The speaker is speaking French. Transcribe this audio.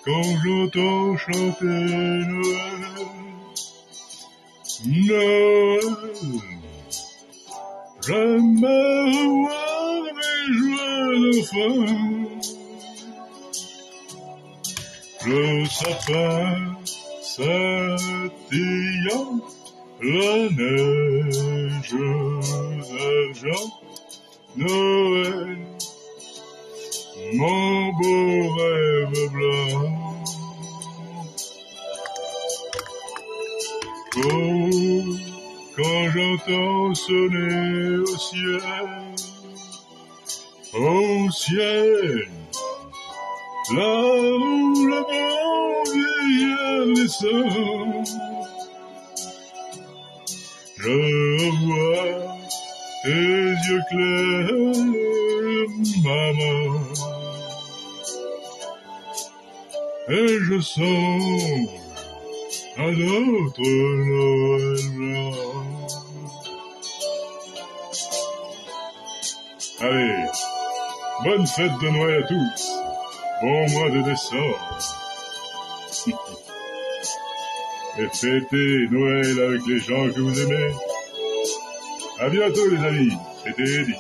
quand j'entends chanter Noël, Noël, j'aime voir les joies d'enfants. Le sapin scintillant, la neige d'argent, Noël, mon beau rêve blanc. Oh, quand j'entends sonner au ciel, là où le bon vieillard descend, je vois tes yeux clairs, maman, et je songe à notre Noël blanc. Allez, bonne fête de Noël à tous, bon mois de décembre, et fêtez Noël avec les gens que vous aimez. À bientôt les amis, c'était Eddie.